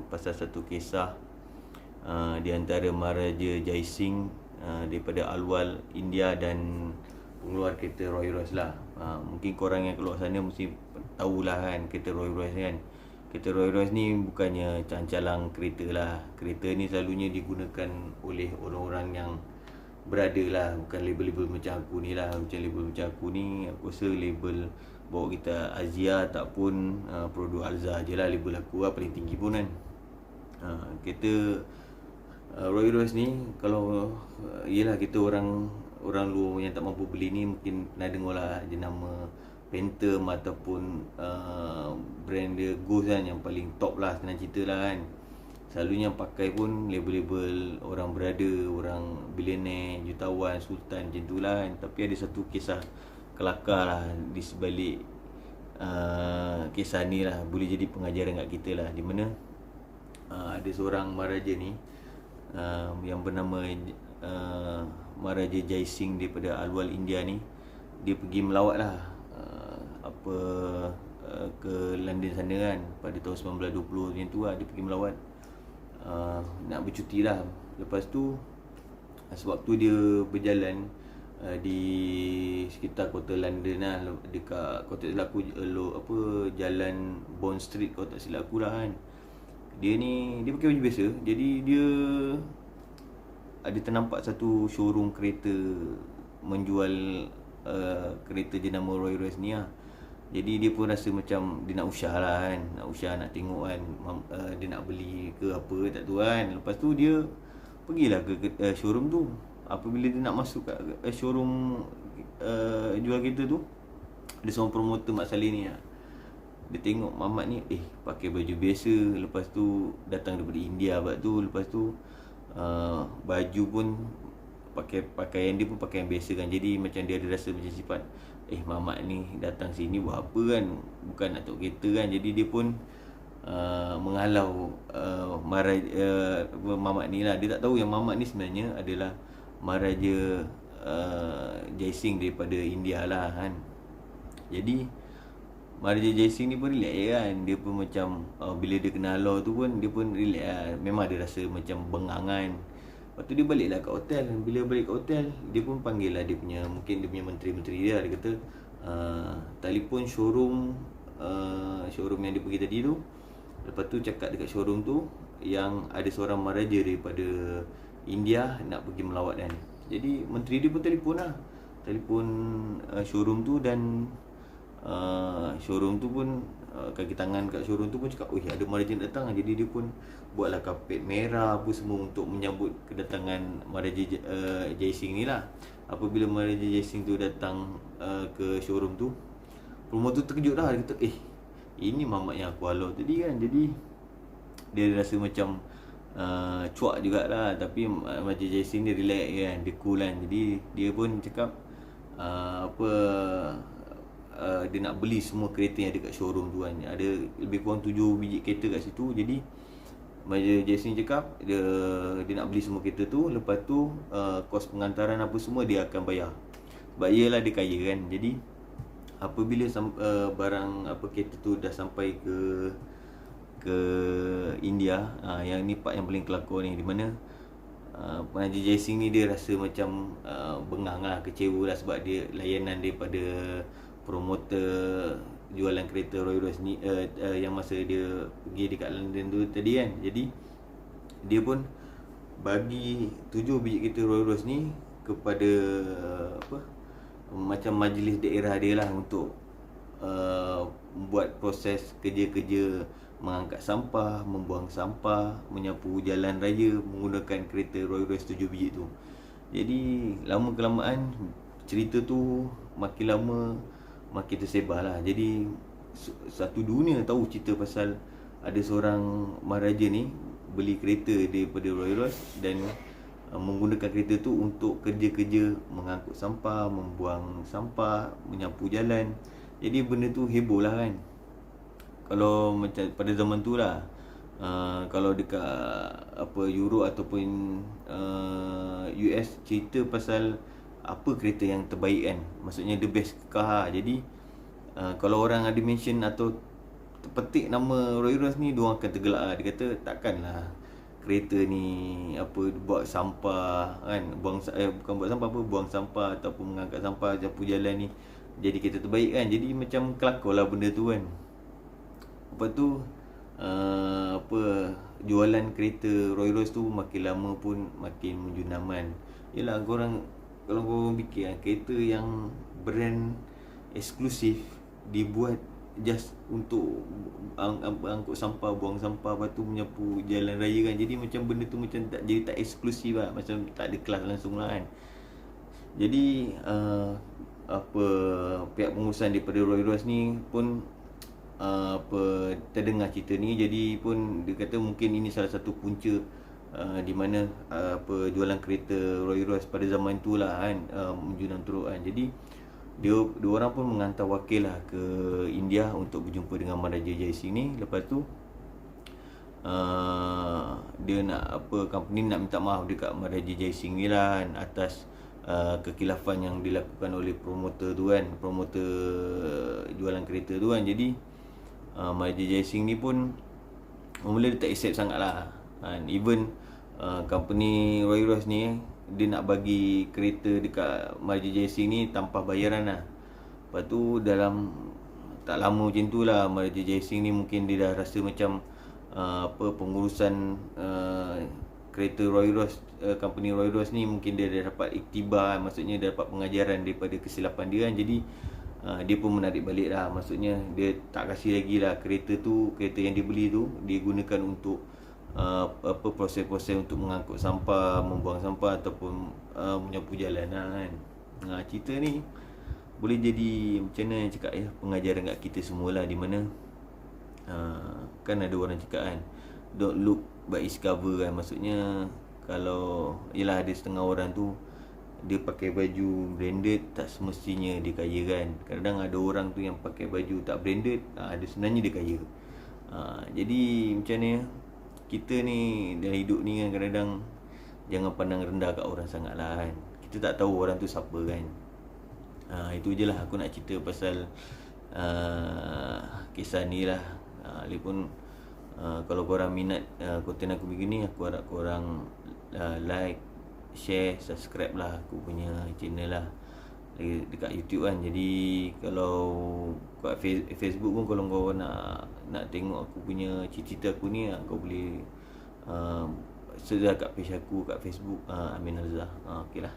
pasal satu kisah di antara Maharaja Jai Singh daripada Alwal, India dan pengeluar kereta Rolls Royce lah. Mungkin korang yang keluar sana mesti tahulah kan kereta Rolls Royce kan. Kereta Rolls Royce ni bukannya cancalang kereta lah. Kereta ni selalunya digunakan oleh orang-orang yang berada lah, bukan label-label macam aku ni lah. Macam label macam aku ni, aku rasa label bawa kita Azia tak pun produk Alza je lah label aku lah, paling tinggi pun kan. Kereta Rolls Royce ni kalau yelah kita orang luar yang tak mampu beli ni mungkin pernah dengar lah jenama Phantom ataupun brand dia Ghost kan, yang paling top lah senang cerita lah kan. Selalunya pakai pun label-label orang berada, orang billionaire, jutawan, sultan macam tu lah kan. Tapi ada satu kisah kelakar lah di sebalik kisah ni lah, boleh jadi pengajaran kat kita lah. Di mana ada seorang maharaja ni yang bernama Maharaja Jai Singh daripada Alwal, India ni. Dia pergi melawat lah ke London sana kan pada tahun 1920 macam tu lah. Dia pergi melawat nak bercuti lah. Lepas tu sebab tu dia berjalan di sekitar kota London lah, dekat kota silap aku jalan Bond Street kalau tak silap aku lah kan. Dia pakai baju biasa. Jadi dia ada ternampak satu showroom kereta menjual kereta jenama Rolls Royce ni lah. Jadi dia pun rasa macam dia nak usyah lah kan, nak tengok kan dia nak beli ke apa tak tahu kan. Lepas tu dia pergilah ke showroom tu. Apabila dia nak masuk kat showroom jual kereta tu, ada seorang promoter Mak Saleh ni lah. Dia tengok mamat ni pakai baju biasa, lepas tu datang daripada India sebab tu. Lepas tu baju pun pakaian dia pun pakaian biasa kan. Jadi macam dia ada rasa macam sifat mamat ni datang sini buat apa kan, bukan nak tengok kereta kan. Jadi dia pun menghalau mamat ni lah. Dia tak tahu yang mamat ni sebenarnya adalah Maharaja Jai Singh daripada India lah kan. Jadi Maharaja Jai Singh ni pun relax je kan. Dia pun macam bila dia kena halau tu pun dia pun relax lah. Memang ada rasa macam bengang kan. Lepas tu dia baliklah kat hotel. Bila balik kat hotel, dia pun panggil lah dia punya, mungkin dia punya menteri-menteri dia. Dia kata telefon showroom yang dia pergi tadi tu. Lepas tu cakap dekat showroom tu yang ada seorang maharaja daripada India nak pergi melawat kan. Jadi menteri dia pun telefon lah, telefon showroom tu. Dan showroom tu pun kaki tangan kat showroom tu pun cakap ada maharaja datang. Jadi dia pun buatlah kapet merah apa semua untuk menyambut kedatangan Maharaja Jai Singh ni lah. Apabila Maharaja Jai Singh tu datang ke showroom tu, promotor terkejut lah. Dia kata ini mamat yang aku halau tadi kan. Jadi dia rasa macam cuak jugalah. Tapi Maharaja Jai Singh dia relax kan, dia cool kan. Jadi dia pun cakap dia nak beli semua kereta yang ada kat showroom tu kan. Ada lebih kurang 7 biji kereta kat situ. Jadi Maharaja Jai Singh cakap dia nak beli semua kereta tu. Lepas tu kos pengantaran apa semua dia akan bayar. Sebab iyalah dia kaya kan. Jadi apabila barang kereta tu dah sampai ke India, yang ni part yang paling kelakar ni, di mana Maharaja Jai Singh ni dia rasa macam bengang lah, kecewa lah. Sebab dia layanan daripada promoter jualan kereta Rolls Royce ni yang masa dia pergi dekat London tu tadi kan. Jadi dia pun bagi 7 biji kereta Rolls Royce ni kepada macam majlis daerah dia lah, untuk buat proses kerja-kerja mengangkat sampah, membuang sampah, menyapu jalan raya menggunakan kereta Rolls Royce 7 biji tu. Jadi lama kelamaan cerita tu makin lama makin tersebar lah. Jadi satu dunia tahu cerita pasal ada seorang maharaja ni beli kereta daripada Rolls Royce dan menggunakan kereta tu untuk kerja-kerja mengangkut sampah, membuang sampah, menyapu jalan. Jadi benda tu heboh lah kan. Kalau macam pada zaman tu lah, kalau dekat Europe ataupun US cerita pasal apa kereta yang terbaik kan, maksudnya the best car. Jadi kalau orang ada mention atau petik nama Roy Royce ni, diorang akan tergelak lah. Dia kata takkanlah kereta ni apa buat sampah kan, bukan buat sampah apa, buang sampah ataupun mengangkat sampah sapu jalan ni jadi kereta terbaik kan. Jadi macam kelakar lah benda tu kan. Lepas tu apa, jualan kereta Roy Royce tu makin lama pun makin menjunaman. Yelah, korang kalau korang fikir kereta yang brand eksklusif dibuat just untuk angkut sampah, buang sampah, lepas tu menyapu jalan raya kan. Jadi macam benda tu macam tak, jadi tak eksklusif lah, macam tak ada kelas langsung lah kan. Jadi apa, pihak pengurusan daripada Roy Royce ni pun apa, terdengar cerita ni. Jadi pun dia kata mungkin ini salah satu punca di mana apa, jualan kereta Roy Royce pada zaman tu lah kan menjunam teruk kan. Jadi dia orang pun menghantar wakil lah ke India untuk berjumpa dengan Maharaja Jai Singh ni. Lepas tu dia nak apa, company nak minta maaf dekat Maharaja Jai Singh ni lah kan, atas kekilafan yang dilakukan oleh promoter tu kan, promoter jualan kereta tu kan. Jadi Maharaja Jai Singh ni pun mula dia tak accept sangat lah kan. Even company Roy Royce ni dia nak bagi kereta dekat Maharaja Jai Singh ni tanpa bayaran lah. Lepas tu dalam tak lama macam tu lah, Maharaja Jai Singh ni mungkin dia dah rasa macam apa, pengurusan kereta Roy Royce, company Roy Royce ni mungkin dia dah dapat iktibar kan. Maksudnya dia dapat pengajaran daripada kesilapan dia kan. Jadi dia pun menarik balik lah. Maksudnya dia tak kasih lagi lah kereta tu, kereta yang dia beli tu dia gunakan untuk apa, proses-proses untuk mengangkut sampah, membuang sampah ataupun menyapu jalan lah kan. Cerita ni boleh jadi macam mana cakap ya, pengajaran kat kita semualah, di mana kan ada orang cakap kan, don't look by its cover kan. Maksudnya kalau yelah, ada setengah orang tu dia pakai baju branded, tak semestinya dia kaya kan. Kadang ada orang tu yang pakai baju tak branded, ada sebenarnya dia kaya. Jadi macam ni, kita ni dalam hidup ni kan, kadang-kadang jangan pandang rendah kat orang sangat lah kan. Kita tak tahu orang tu siapa kan. Itu je lah aku nak cerita pasal kisah ni lah. Lagipun kalau korang minat konten aku begini, aku harap korang like, share, subscribe lah aku punya channel lah dekat YouTube kan. Jadi kalau kat Facebook pun, kalau kau nak tengok aku punya cerita aku ni, kau boleh search kat page aku kat Facebook, Amin Alzah. Okey lah.